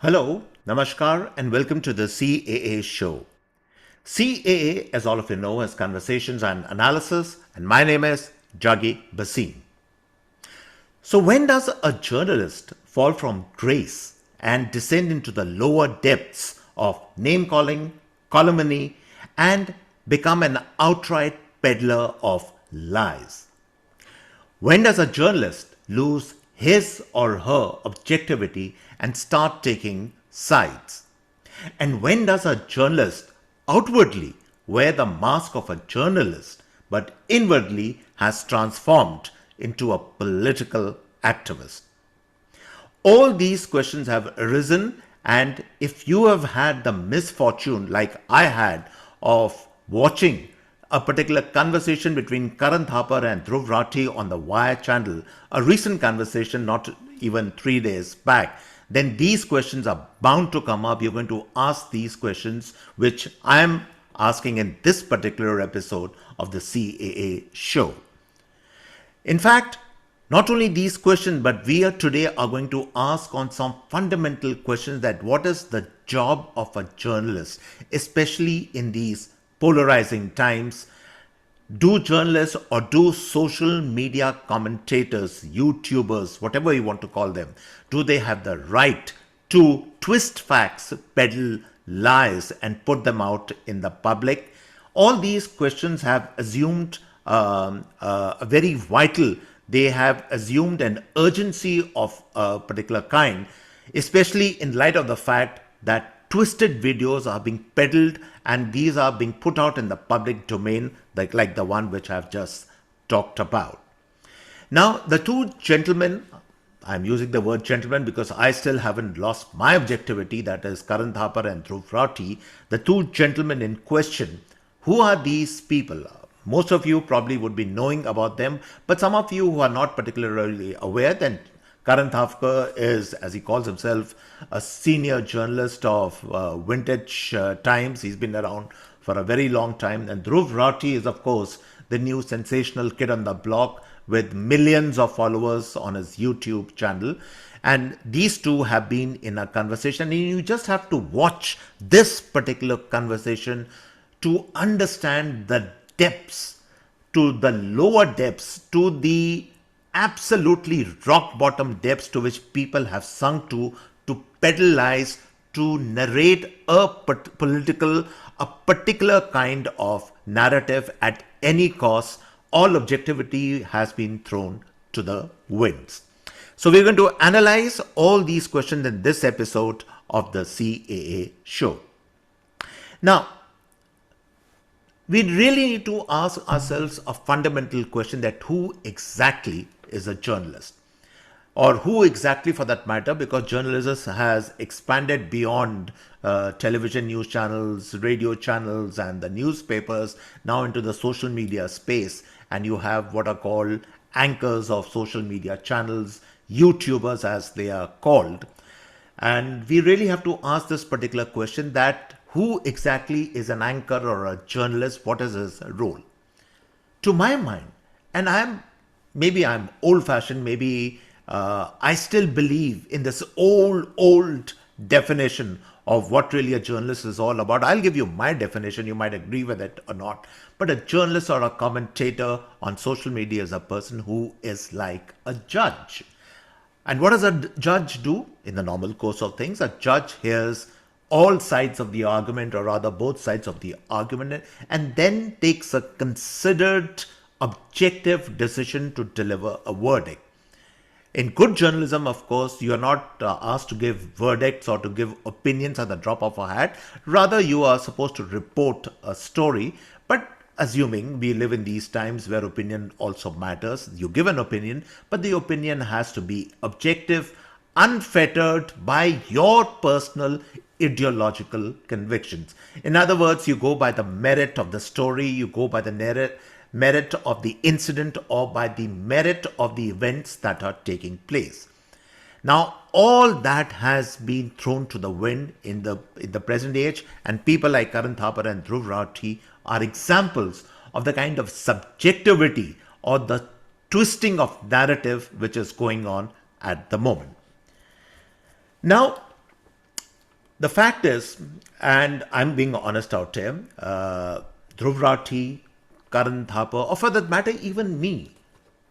Hello, Namaskar, and welcome to the CAA show. CAA, as all of you know, is Conversations and Analysis, and my name is Juggi Bhasin. So, when does a journalist fall from grace and descend into the lower depths of name calling, calumny, and become an outright peddler of lies? When does a journalist lose his or her objectivity and start taking sides? And when does a journalist outwardly wear the mask of a journalist but inwardly has transformed into a political activist? All these questions have arisen, and if you have had the misfortune, like I had, of watching a particular conversation between Karan Thapar and Dhruv Rathee on the Wire channel, a recent conversation not even 3 days back, then these questions are bound to come up. You're going to ask these questions, which I am asking in this particular episode of the CAA show. In fact, not only these questions, but we are today are going to ask on some fundamental questions that what is the job of a journalist, especially in these polarizing times. Do journalists or do social media commentators, YouTubers, whatever you want to call them, do they have the right to twist facts, peddle lies, and put them out in the public? All these questions have assumed a very vital, they have assumed an urgency of a particular kind, especially in light of the fact that twisted videos are being peddled and these are being put out in the public domain, like the one which I've just talked about. Now, the two gentlemen, I'm using the word gentleman because I still haven't lost my objectivity, that is Karan Thapar and Dhruv Rathee, the two gentlemen in question. Who are these people? Most of you probably would be knowing about them, but some of you who are not particularly aware, then Karan Thapar is, as he calls himself, a senior journalist of vintage times. He's been around for a very long time. And Dhruv Rathee is, of course, the new sensational kid on the block with millions of followers on his YouTube channel. And these two have been in a conversation. And you just have to watch this particular conversation to understand the depths, to the lower depths, to the absolutely rock bottom depths to which people have sunk to peddle lies, to narrate a particular kind of narrative at any cost. All objectivity has been thrown to the winds. So we're going to analyze all these questions in this episode of the CAA show. Now, we really need to ask ourselves a fundamental question, that who exactly is a journalist? Or who exactly, for that matter, because journalism has expanded beyond television news channels, radio channels, and the newspapers, now into the social media space. And you have what are called anchors of social media channels, YouTubers as they are called. And we really have to ask this particular question, that who exactly is an anchor or a journalist? What is his role? To my mind, and I'm old fashioned, maybe I still believe in this old definition of what really a journalist is all about. I'll give you my definition. You might agree with it or not. But a journalist or a commentator on social media is a person who is like a judge. And what does a judge do in the normal course of things? A judge hears all sides of the argument, or rather both sides of the argument, and then takes a considered, objective decision to deliver a verdict. In good journalism, of course, you are not asked to give verdicts or to give opinions at the drop of a hat. Rather, you are supposed to report a story. But assuming we live in these times where opinion also matters, you give an opinion, but the opinion has to be objective, unfettered by your personal ideological convictions. In other words, you go by the merit of the story, you go by the merit of the incident, or by the merit of the events that are taking place. Now, all that has been thrown to the wind in the present age, and people like Karan Thapar and Dhruv Rathee are examples of the kind of subjectivity or the twisting of narrative which is going on at the moment. Now, The fact is, and I'm being honest out here, Dhruv Rathee, Karan Thapar, or for that matter, even me,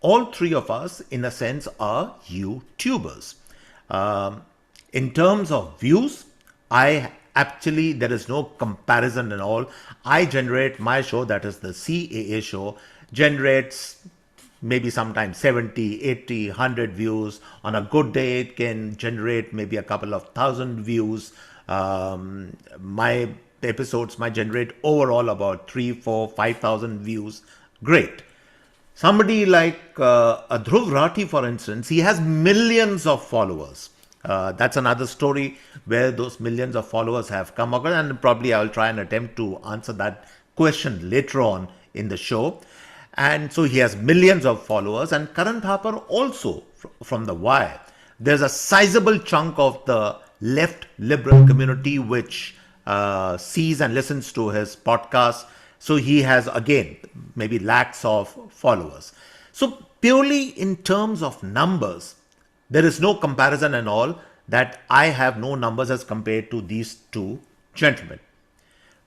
all three of us, in a sense, are YouTubers. Um, in terms of views, I actually, there is no comparison at all. I generate my show, that is the CAA show, generates maybe sometimes 70, 80, 100 views. On a good day, it can generate maybe a couple of thousand views. My episodes might generate overall about 3, 4, 5,000 views. Great. Somebody like a Dhruv Rathee, for instance, he has millions of followers. That's another story where those millions of followers have come across, and probably I will try and attempt to answer that question later on in the show. And so he has millions of followers, and Karan Thapar also from the Wire. There's a sizable chunk of the left liberal community which sees and listens to his podcast. So he has, again, maybe lakhs of followers. So purely in terms of numbers, there is no comparison at all that I have no numbers as compared to these two gentlemen.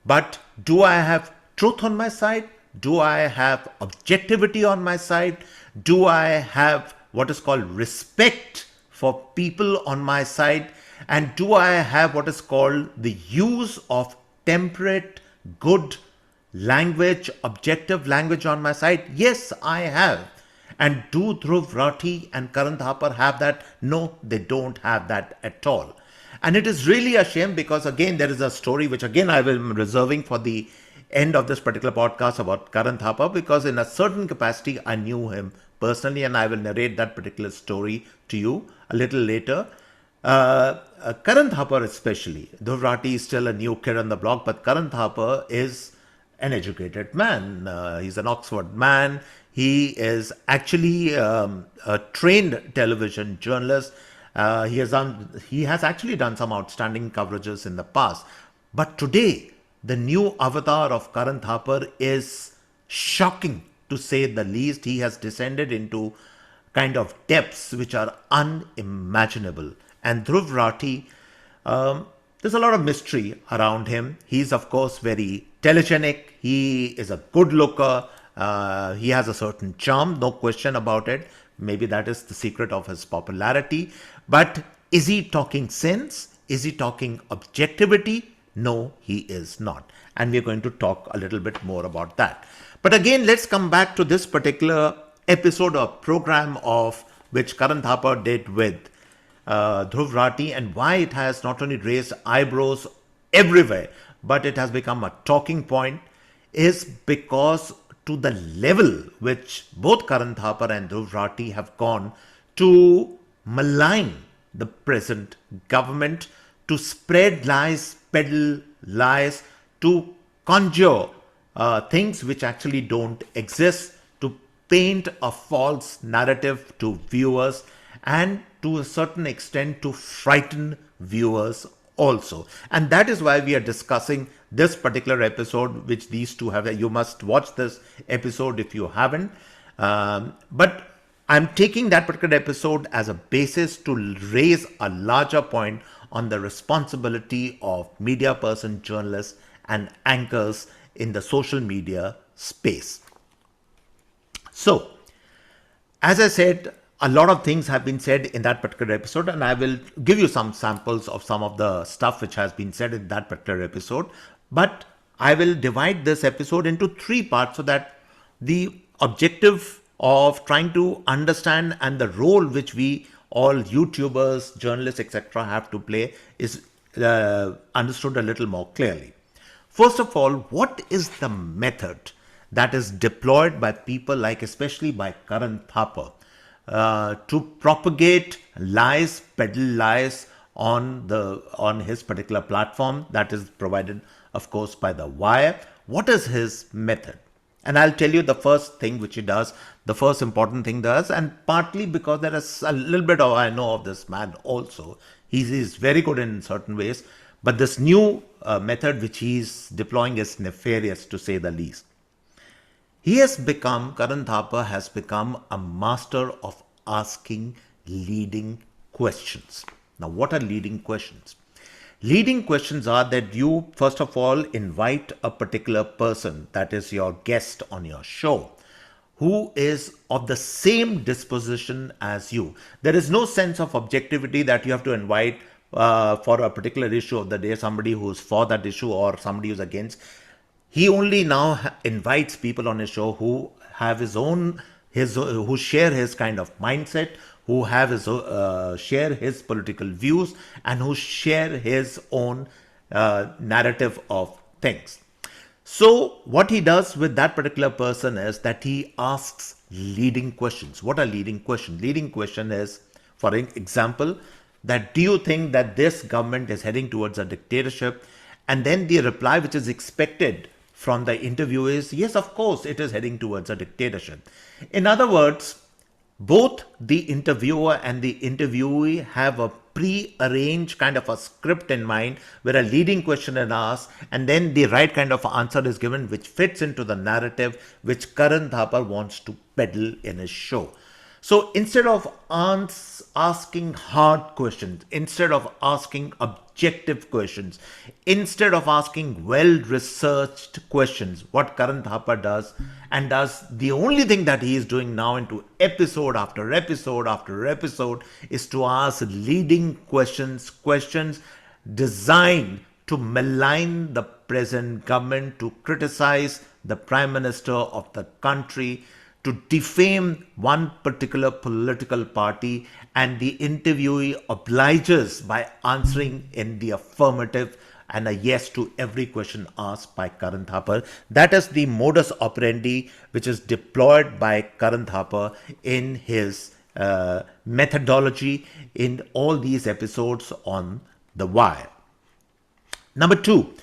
But do I have truth on my side? Do I have objectivity on my side? Do I have what is called respect for people on my side? And do I have what is called the use of temperate, good language, objective language on my side? Yes, I have. And do Dhruv Rathee and Karan Thapar have that? No, they don't have that at all. And it is really a shame because, again, there is a story which, again, I will be reserving for the end of this particular podcast about Karan Thapar, because in a certain capacity, I knew him personally, and I will narrate that particular story to you a little later. Karan Thapar especially, Dhruv Rathee is still a new kid on the block, but Karan Thapar is an educated man. He's an Oxford man. He is actually a trained television journalist. He has actually done some outstanding coverages in the past. But today, the new avatar of Karan Thapar is shocking, to say the least. He has descended into kind of depths which are unimaginable. And Dhruv Rathee, there's a lot of mystery around him. He's, of course, very telegenic. He is a good looker. He has a certain charm, no question about it. Maybe that is the secret of his popularity. But is he talking sense? Is he talking objectivity? No, he is not. And we're going to talk a little bit more about that. But again, let's come back to this particular episode or program of which Karan Thapar did with Dhruv Rathee, and why it has not only raised eyebrows everywhere, but it has become a talking point, is because to the level which both Karan Thapar and Dhruv Rathee have gone to malign the present government, to spread lies, peddle lies, to conjure things which actually don't exist, to paint a false narrative to viewers, and to a certain extent to frighten viewers also. And that is why we are discussing this particular episode, which these two have. You must watch this episode if you haven't. But I'm taking that particular episode as a basis to raise a larger point on the responsibility of media person, journalists, and anchors in the social media space. So, as I said, a lot of things have been said in that particular episode, and I will give you some samples of some of the stuff which has been said in that particular episode. But I will divide this episode into three parts so that the objective of trying to understand and the role which we all YouTubers, journalists, etc. have to play is understood a little more clearly. First of all, what is the method that is deployed by people like, especially by Karan Thapar, to propagate lies, peddle lies on his particular platform that is provided, of course, by the Wire? What is his method? And I'll tell you the first thing which he does, the first important thing does, and partly because there is a little bit of, I know of this man also. He's very good in certain ways, but this new method which he's deploying is nefarious, to say the least. Karan Thapar has become a master of asking leading questions. Now, what are leading questions? Leading questions are that you, first of all, invite a particular person, that is your guest on your show, who is of the same disposition as you. There is no sense of objectivity that you have to invite for a particular issue of the day somebody who's for that issue or somebody who's against. He only now invites people on his show who have who share his kind of mindset, who have share his political views, and who share his own narrative of things. So what he does with that particular person is that he asks leading questions. What are leading questions? Leading question is, for example, that do you think that this government is heading towards a dictatorship? And then the reply which is expected from the interview is, yes, of course, it is heading towards a dictatorship. In other words, both the interviewer and the interviewee have a pre-arranged kind of a script in mind where a leading question is asked and then the right kind of answer is given which fits into the narrative which Karan Thapar wants to peddle in his show. So instead of asking hard questions, instead of asking objective questions, instead of asking well-researched questions, what Karan Thapar does, and does the only thing that he is doing now into episode after episode after episode, is to ask leading questions, questions designed to malign the present government, to criticize the Prime Minister of the country, to defame one particular political party, and the interviewee obliges by answering in the affirmative and a yes to every question asked by Karan Thapar. That is the modus operandi which is deployed by Karan Thapar in his methodology in all these episodes on The Wire. Number two,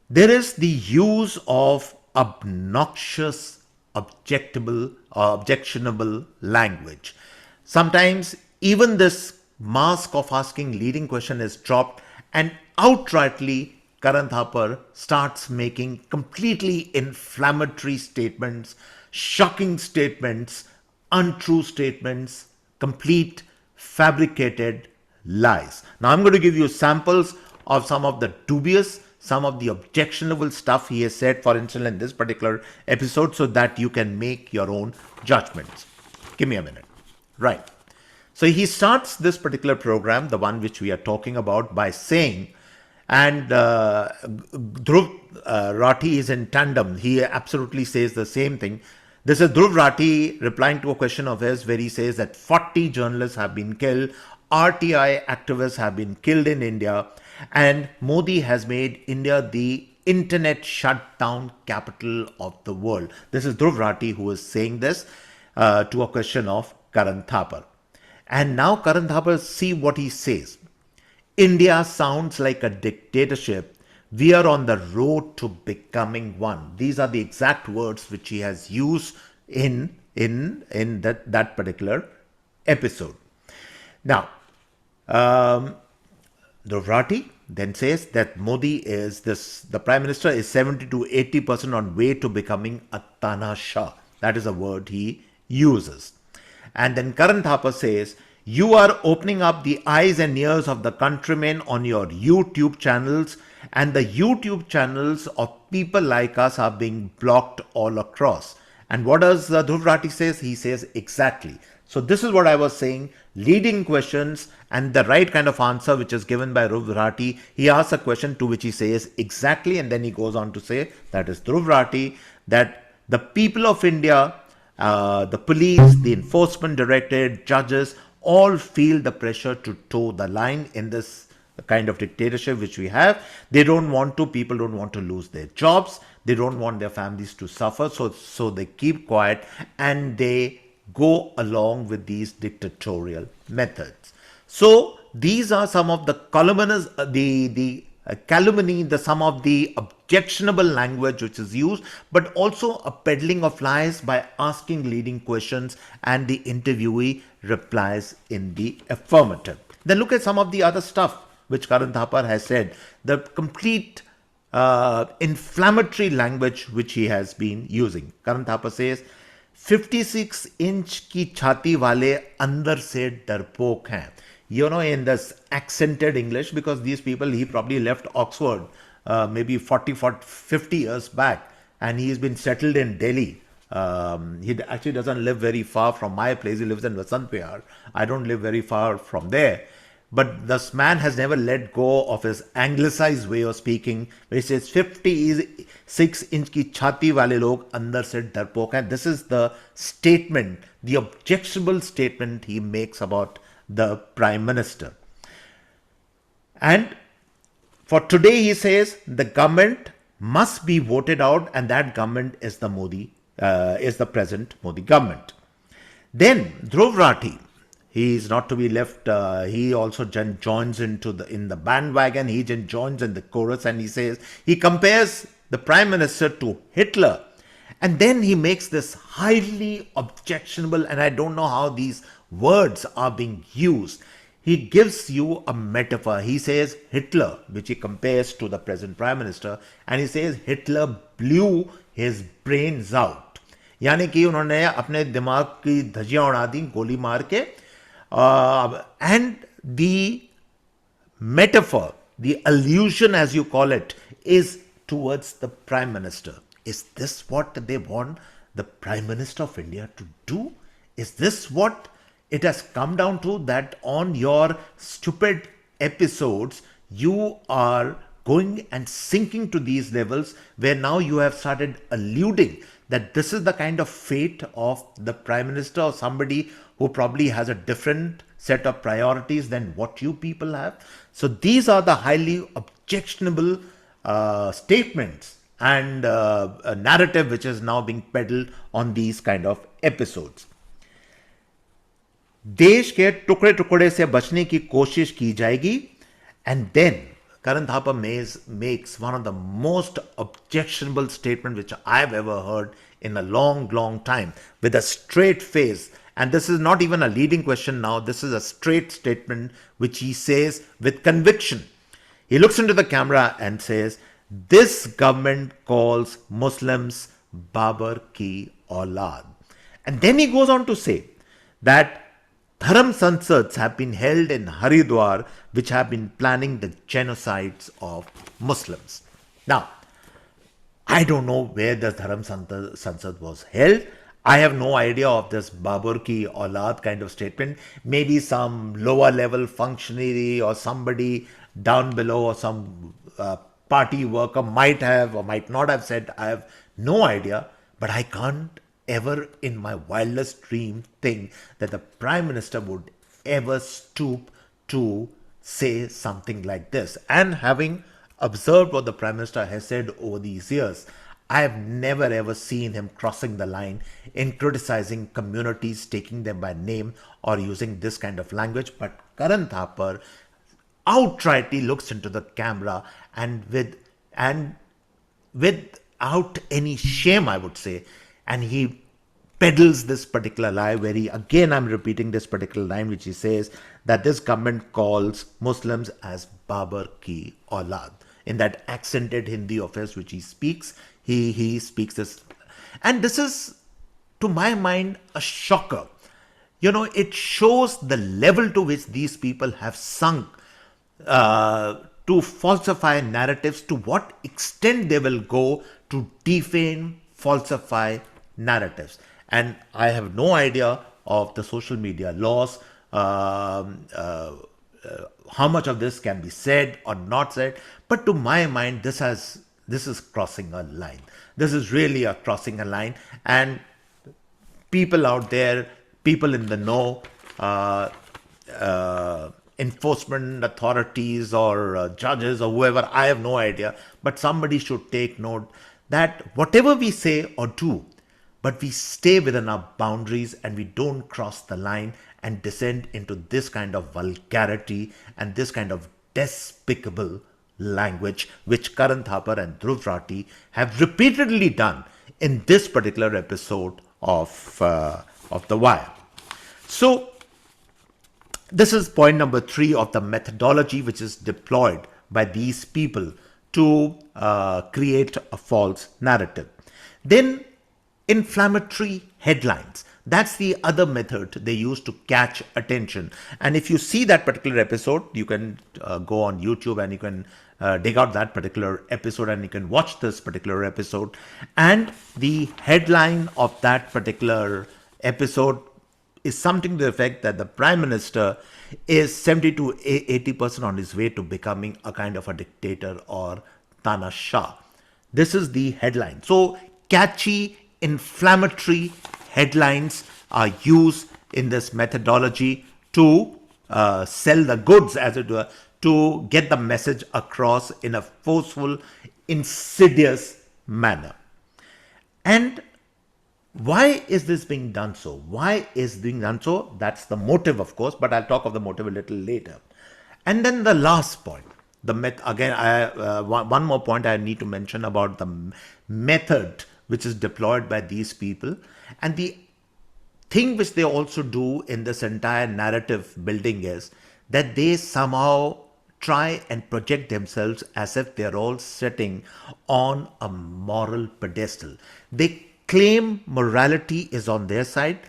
there is the use of obnoxious, objectionable language. Sometimes even this mask of asking leading question is dropped and outrightly Karan Thapar starts making completely inflammatory statements, shocking statements, untrue statements, complete fabricated lies. Now I'm going to give you samples of some of the dubious, some of the objectionable stuff he has said, for instance, in this particular episode, so that you can make your own judgments. Give me a minute. Right. So he starts this particular program, the one which we are talking about, by saying, and Dhruv Rathee is in tandem. He absolutely says the same thing. This is Dhruv Rathee replying to a question of his where he says that 40 journalists have been killed, RTI activists have been killed in India, and Modi has made India the internet shutdown capital of the world. This is Dhruv Rathee who is saying this to a question of Karan Thapar. And now Karan Thapar, see what he says. India sounds like a dictatorship. We are on the road to becoming one. These are the exact words which he has used in that particular episode. Now, Dhruv Rathee then says that the Prime Minister is 70 to 80% on way to becoming a Tanashah. That is a word he uses. And then Karan Thapar says, you are opening up the eyes and ears of the countrymen on your YouTube channels, and the YouTube channels of people like us are being blocked all across. And what does Dhruv Rathee says? He says exactly. So this is what I was saying, leading questions and the right kind of answer which is given by Dhruv Rathee. He asks a question to which he says exactly, and then he goes on to say, that is Dhruv Rathee, that the people of India, the police, the enforcement directorate, judges, all feel the pressure to toe the line in this kind of dictatorship which we have. People don't want to lose their jobs. They don't want their families to suffer. So they keep quiet and they go along with these dictatorial methods. So these are some of the calumny, some of the objectionable language which is used, but also a peddling of lies by asking leading questions and the interviewee replies in the affirmative. Then look at some of the other stuff which Karan Thapar has said, the complete inflammatory language which he has been using. Karan Thapar says, 56 inch की छाती वाले अंदर से डरपोक हैं. You know, in this accented English, because these people, he probably left Oxford maybe 50 years back, and he's been settled in Delhi. He actually doesn't live very far from my place. He lives in Vasant Vihar. I don't live very far from there. But this man has never let go of his anglicized way of speaking, where he says 56 inch ki chhati wale log andar se darpok hain. This is the statement, the objectionable statement he makes about the Prime Minister. And for today, he says the government must be voted out, and that government is the present Modi government. Then Dhruv Rathee, he is not to be left. He also joins in the bandwagon. He joins in the chorus, and he says he compares the Prime Minister to Hitler, and then he makes this highly objectionable, and I don't know how these words are being used. He gives you a metaphor. He says Hitler, which he compares to the present Prime Minister, and he says Hitler blew his brains out. यानी कि उन्होंने अपने दिमाग की धज्जियां उड़ा दी गोली मार के. And the metaphor, the allusion as you call it, is towards the Prime Minister. Is this what they want the Prime Minister of India to do? Is this what it has come down to, that on your stupid episodes you are going and sinking to these levels, where now you have started alluding that this is the kind of fate of the Prime Minister, or somebody who probably has a different set of priorities than what you people have? So these are the highly objectionable statements and a narrative which is now being peddled on these kind of episodes. देश के टुकड़े टुकड़े से बचने की कोशिश की जाएगी. And then Karan Thapar makes one of the most objectionable statement which I've ever heard in a long time, with a straight face. And this is not even a leading question now. This is a straight statement which he says with conviction. He looks into the camera and says, this government calls Muslims Babar ki aulad. And then he goes on to say that Dharam Sansads have been held in Haridwar, which have been planning the genocides of Muslims. Now, I don't know where the Dharam Sansad was held. I have no idea of this Babur ki aulad kind of statement. Maybe some lower level functionary or somebody down below, or some party worker might have or might not have said. I have no idea, but I can't ever in my wildest dream think that the Prime Minister would ever stoop to say something like this. And having observed what the Prime Minister has said over these years, I have never ever seen him crossing the line in criticizing communities, taking them by name, or using this kind of language. But Karan Thapar outrightly looks into the camera and without any shame, I would say, and he peddles this particular lie, where I'm repeating this particular line, which he says that this government calls Muslims as Babar ki aulad. In that accented Hindi of his which he speaks, he speaks this. And this is, to my mind, a shocker. You know, it shows the level to which these people have sunk to falsify narratives, to what extent they will go to defame, falsify narratives. And I have no idea of the social media laws, how much of this can be said or not said. But to my mind, this is crossing a line. This is really a crossing a line. And people out there, people in the know, enforcement authorities or judges or whoever, I have no idea. But somebody should take note that whatever we say or do, but we stay within our boundaries and we don't cross the line and descend into this kind of vulgarity and this kind of despicable language, which Karan Thapar and Dhruv Rathee have repeatedly done in this particular episode of The Wire. So, this is point number 3 of the methodology which is deployed by these people to create a false narrative. Then, inflammatory headlines. That's the other method they use to catch attention. And if you see that particular episode, you can go on YouTube and you can dig out that particular episode and you can watch this particular episode. And the headline of that particular episode is something to the effect that the Prime Minister is 70 to 80% on his way to becoming a kind of a dictator or Tanashah. This is the headline. So catchy, inflammatory headlines are used in this methodology to sell the goods, as it were, to get the message across in a forceful, insidious manner. And why is this being done so? Why is being done so? That's the motive, of course, but I'll talk of the motive a little later. And then the last point, one more point I need to mention about the method which is deployed by these people, and the thing which they also do in this entire narrative building is that they somehow try and project themselves as if they're all sitting on a moral pedestal. They claim morality is on their side,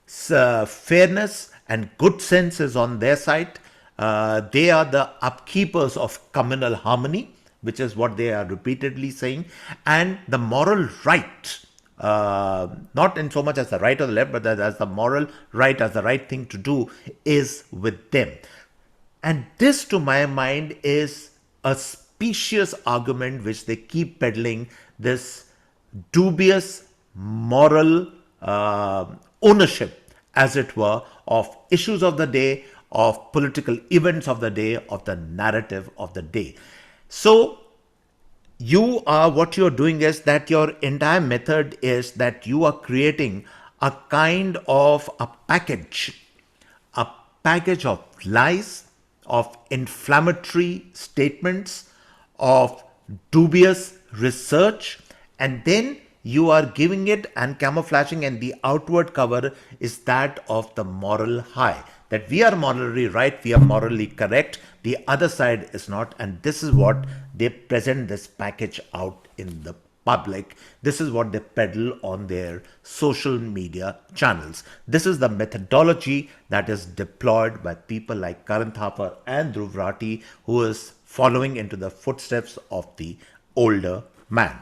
fairness and good sense is on their side. They are the upkeepers of communal harmony, which is what they are repeatedly saying, and the moral right, not in so much as the right or the left, but as the moral right, as the right thing to do, is with them. And this, to my mind, is a specious argument which they keep peddling, this dubious moral ownership, as it were, of issues of the day, of political events of the day, of the narrative of the day. So what you're doing is that your entire method is that you are creating a kind of a package of lies, of inflammatory statements, of dubious research, and then you are giving it and camouflaging, and the outward cover is that of the moral high, that we are morally right, we are morally correct, the other side is not. And this is what they present this package out in the public. This is what they peddle on their social media channels. This is the methodology that is deployed by people like Karan, Thapar and Dhruv, Rathee, who is following into the footsteps of the older man.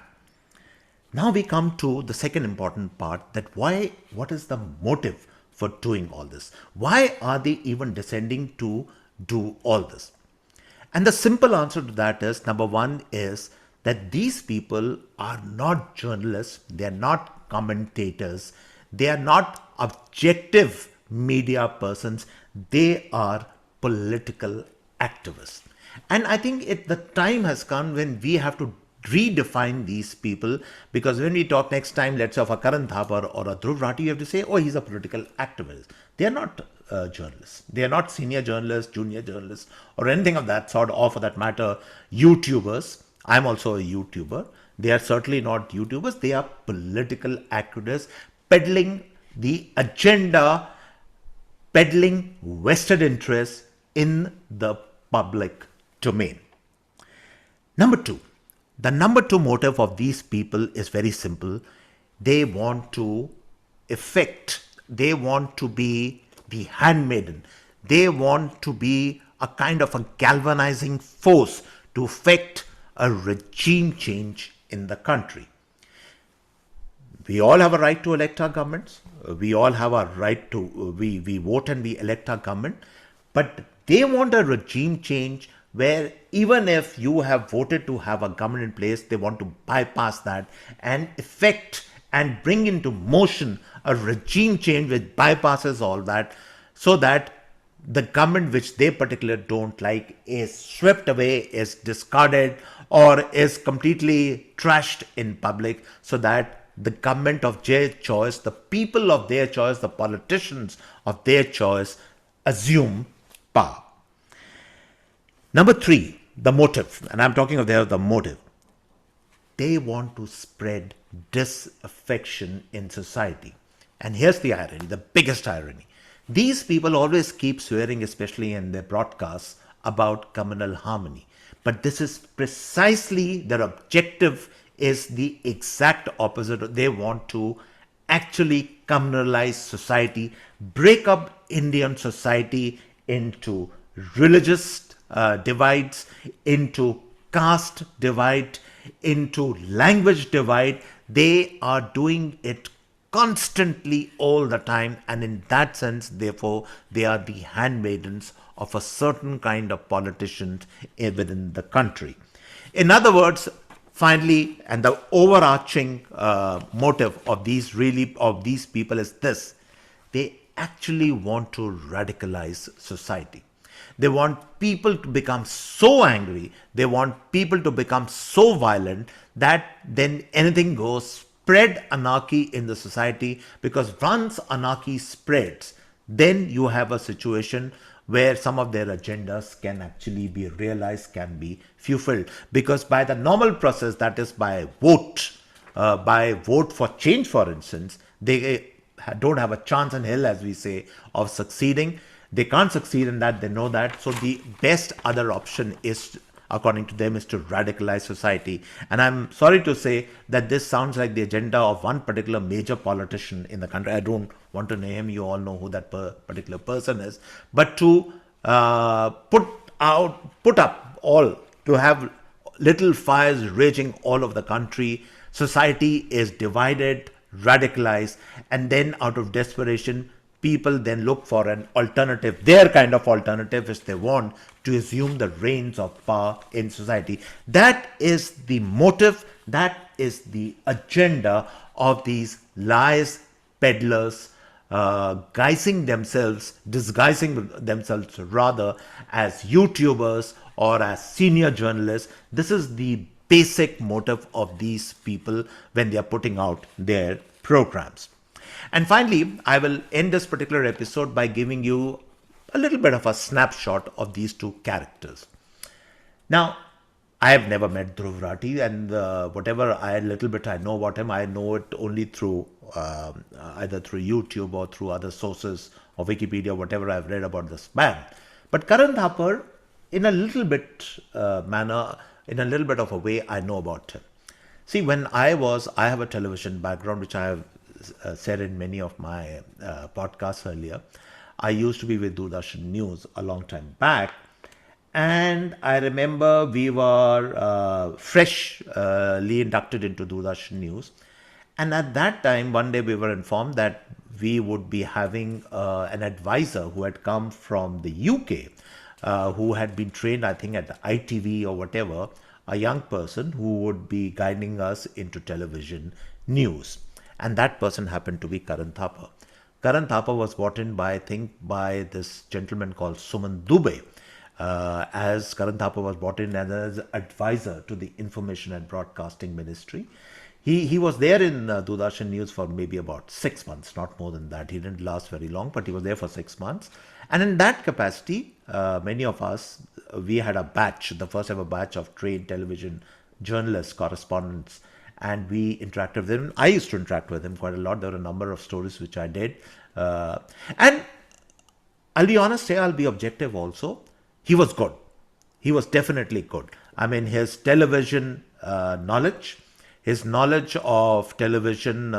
Now we come to the second important part, that what is the motive for doing all this? Why are they even descending to do all this? And the simple answer to that is, number one is that these people are not journalists, they are not commentators, they are not objective media persons, they are political activists. And I think the time has come when we have to redefine these people, because when we talk next time, let's say of a Karan Thapar or a Dhruv Rathee, you have to say, oh, he's a political activist. They are not journalists. They are not senior journalists, junior journalists, or anything of that sort, or for that matter, YouTubers. I'm also a YouTuber. They are certainly not YouTubers. They are political activists peddling the agenda, peddling vested interests in the public domain. The number two motive of these people is very simple. They want to they want to be the handmaiden. They want to be a kind of a galvanizing force to effect a regime change in the country. We all have a right to elect our governments. We all have a right to, we vote and we elect our government. But they want a regime change where even if you have voted to have a government in place, they want to bypass that and effect and bring into motion a regime change which bypasses all that, so that the government which they particularly don't like is swept away, is discarded, or is completely trashed in public, so that the government of their choice, the people of their choice, the politicians of their choice assume power. Number three, the motive, and I'm talking of the motive. They want to spread disaffection in society. And here's the irony, the biggest irony. These people always keep swearing, especially in their broadcasts, about communal harmony. But this is precisely their objective, is the exact opposite. They want to actually decommunalize society, break up Indian society into religious divides, into caste divide, into language divide. They are doing it constantly all the time, and in that sense, therefore, they are the handmaidens of a certain kind of politicians within the country. In other words, finally, and the overarching motive of these people is this: they actually want to radicalize society. They want people to become so angry, they want people to become so violent that then anything goes, spread anarchy in the society, because once anarchy spreads, then you have a situation where some of their agendas can actually be realized, can be fulfilled. Because by the normal process, that is by vote for change, for instance, they don't have a chance in hell, as we say, of succeeding. They can't succeed in that, they know that. So the best other option is, according to them, is to radicalize society. And I'm sorry to say that this sounds like the agenda of one particular major politician in the country. I don't want to name, you all know who that particular person is, but to put up all, to have little fires raging all over the country. Society is divided, radicalized, and then out of desperation, people then look for an alternative, their kind of alternative, which they want to assume the reins of power in society. That is the motive, that is the agenda of these lies peddlers, disguising themselves rather as YouTubers or as senior journalists. This is the basic motive of these people when they are putting out their programs. And finally, I will end this particular episode by giving you a little bit of a snapshot of these two characters. Now, I have never met Dhruv Rathee, and whatever little bit I know about him, I know it only through either through YouTube or through other sources or Wikipedia, whatever I've read about this man. But Karan Thapar, in a little bit in a little bit of a way, I know about him. See, I have a television background, which I have said in many of my podcasts earlier. I used to be with Doordarshan News a long time back, and I remember we were freshly inducted into Doordarshan News, and at that time, one day we were informed that we would be having an advisor who had come from the UK, who had been trained, I think, at ITV or whatever, a young person who would be guiding us into television news. And that person happened to be Karan Thapar. Karan Thapar was brought in by this gentleman called Suman Dubey, as Karan Thapar was brought in as an advisor to the Information and Broadcasting Ministry. He was there in Doordarshan News for maybe about 6 months, not more than that. He didn't last very long, but he was there for 6 months. And in that capacity, many of us, we had a batch, the first ever batch of trained television journalists, correspondents, and we interacted with him. I used to interact with him quite a lot. There were a number of stories which I did. And I'll be honest here, I'll be objective also. He was good. He was definitely good. I mean, his television knowledge, his knowledge of television,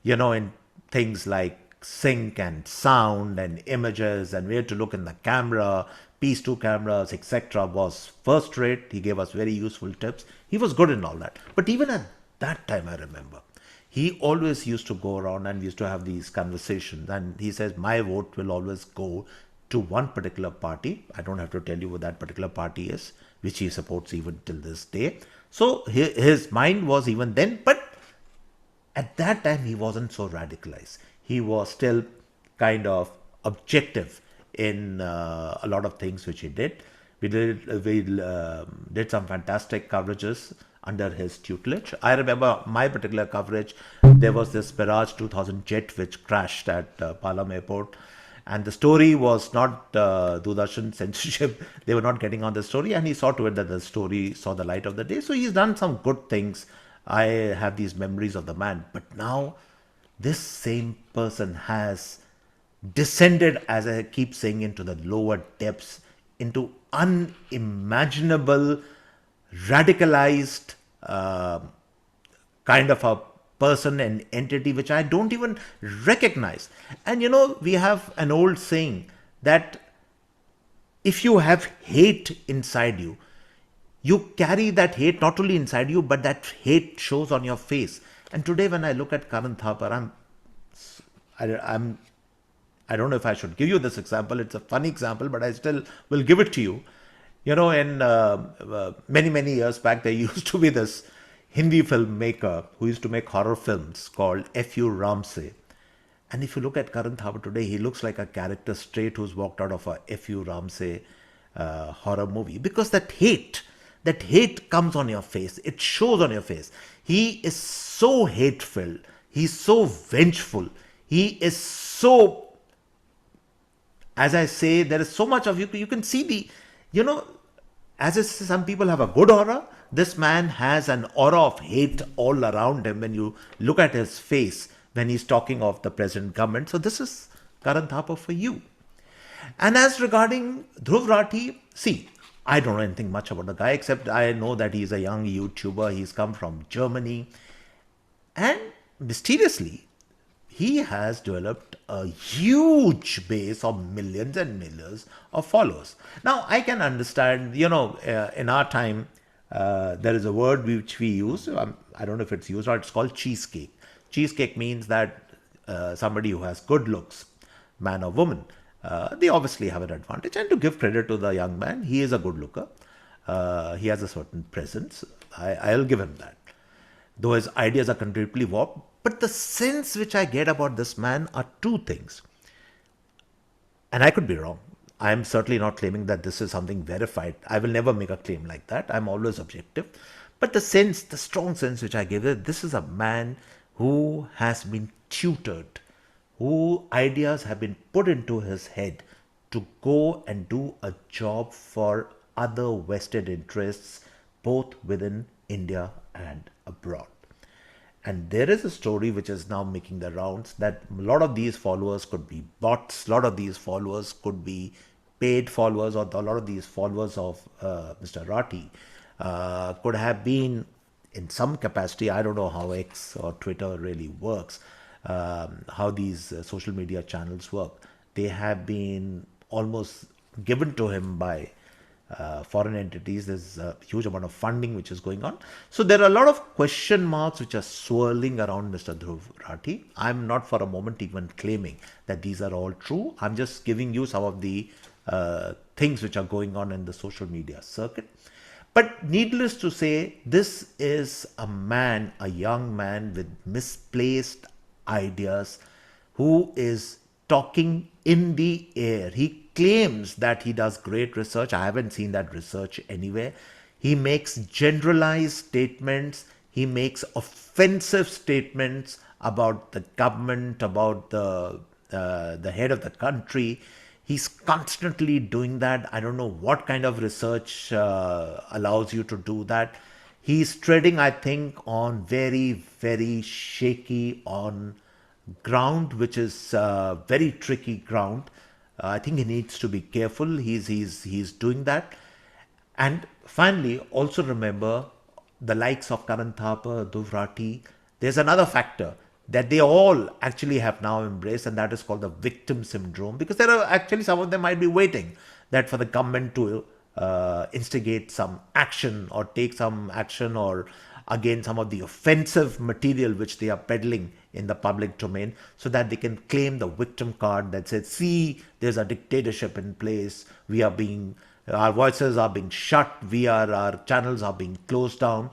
in things like sync and sound and images and where to look in the camera, piece two cameras, etc., was first rate. He gave us very useful tips. He was good in all that. But even at that time, I remember, he always used to go around and we used to have these conversations. And he says, my vote will always go to one particular party. I don't have to tell you what that particular party is, which he supports even till this day. So his mind was even then, but at that time, he wasn't so radicalized. He was still kind of objective in a lot of things which he did. We did some fantastic coverages under his tutelage. I remember my particular coverage. There was this Mirage 2000 jet which crashed at Palam Airport. And the story was not Doordarshan censorship. They were not getting on the story. And he saw to it that the story saw the light of the day. So he's done some good things. I have these memories of the man. But now this same person has descended, as I keep saying, into the lower depths, into unimaginable, radicalized kind of a person and entity which I don't even recognize. And we have an old saying that if you have hate inside you, you carry that hate not only inside you, but that hate shows on your face. And today, when I look at Karan Thapar, I'm I don't know if I should give you this example. It's a funny example, but I still will give it to you. In many, many years back, there used to be this Hindi filmmaker who used to make horror films called F.U. Ramsey. And if you look at Karan Thapar today, he looks like a character straight who's walked out of a F.U. Ramsey horror movie. Because that hate comes on your face. It shows on your face. He is so hate-filled. He's so vengeful. He is so, as I say, there is so much of you. You can see as if some people have a good aura, this man has an aura of hate all around him when you look at his face when he's talking of the present government. So this is Karan Thapar for you. And as regarding Dhruv Rathee, see, I don't know anything much about the guy, except I know that he's a young YouTuber. He's come from Germany. And mysteriously, he has developed a huge base of millions and millions of followers. Now, I can understand, in our time, there is a word which we use. I don't know if it's used or it's called cheesecake. Cheesecake means that somebody who has good looks, man or woman, they obviously have an advantage. And to give credit to the young man, he is a good looker. He has a certain presence. I'll give him that. Though his ideas are completely warped. But the sense which I get about this man are two things. And I could be wrong. I am certainly not claiming that this is something verified. I will never make a claim like that. I'm always objective. But the strong sense which I give it, this is a man who has been tutored, who ideas have been put into his head to go and do a job for other vested interests, both within India and abroad. And there is a story which is now making the rounds that a lot of these followers could be bots, a lot of these followers could be paid followers, or a lot of these followers of Mr. Rathee could have been in some capacity. I don't know how X or Twitter really works, how these social media channels work. They have been almost given to him by foreign entities. There's a huge amount of funding which is going on. So there are a lot of question marks which are swirling around Mr. Dhruv Rathee. I'm not for a moment even claiming that these are all true. I'm just giving you some of the things which are going on in the social media circuit. But needless to say, this is a young man with misplaced ideas who is talking in the air. He claims that he does great research. I haven't seen that research anywhere. He makes generalized statements. He makes offensive statements about the government, about the head of the country. He's constantly doing that. I don't know what kind of research allows you to do that. He's treading, I think, on very, very shaky on ground, which is very tricky ground. I think he needs to be careful. He's doing that. And finally, also remember the likes of Karan Thapar, Dhruv Rathee. There's another factor that they all actually have now embraced, and that is called the victim syndrome. Because there are actually, some of them might be waiting that for the government to instigate some action or take some action, or again some of the offensive material which they are peddling in the public domain, so that they can claim the victim card that says, see, there's a dictatorship in place, our voices are being shut, our channels are being closed down.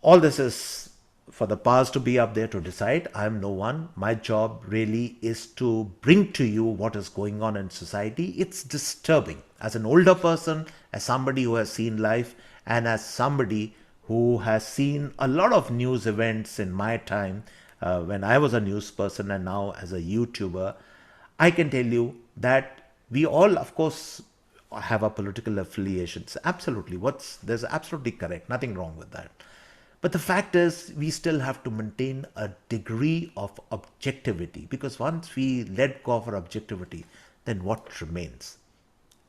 All this is for the powers to be up there to decide. I'm no one. My job really is to bring to you what is going on in society. It's disturbing. As an older person, as somebody who has seen life, and as somebody who has seen a lot of news events in my time, when I was a news person and now as a YouTuber, I can tell you that we all, of course, have our political affiliations. Absolutely. There's absolutely correct. Nothing wrong with that. But the fact is, we still have to maintain a degree of objectivity, because once we let go of our objectivity, then what remains?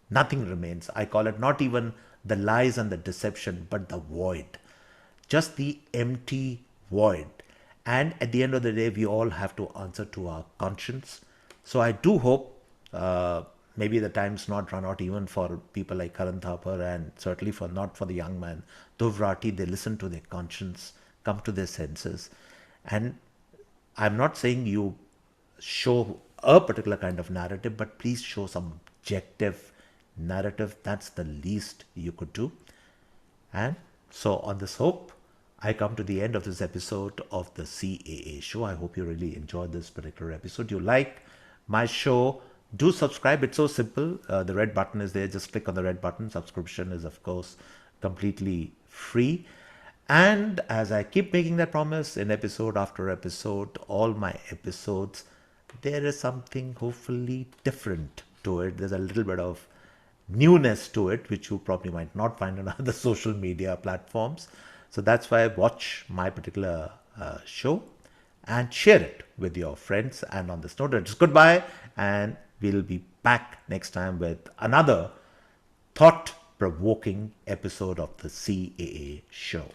Nothing remains. I call it not even the lies and the deception, but the void. Just the empty void. And at the end of the day, we all have to answer to our conscience. So I do hope maybe the time's not run out even for people like Karan Thapar, and certainly for not for the young man Dhruv Rathee. They listen to their conscience, come to their senses, and I'm not saying you show a particular kind of narrative, but please show some objective narrative. That's the least you could do. And so, on this hope, I come to the end of this episode of the CAA show. I hope you really enjoyed this particular episode. You like my show, do subscribe. It's so simple. The red button is there. Just click on the red button. Subscription is, of course, completely free. And as I keep making that promise in episode after episode, all my episodes, there is something hopefully different to it. There's a little bit of newness to it, which you probably might not find on other social media platforms. So that's why watch my particular show and share it with your friends. And on this note, it's goodbye, and we'll be back next time with another thought provoking episode of the CAA show.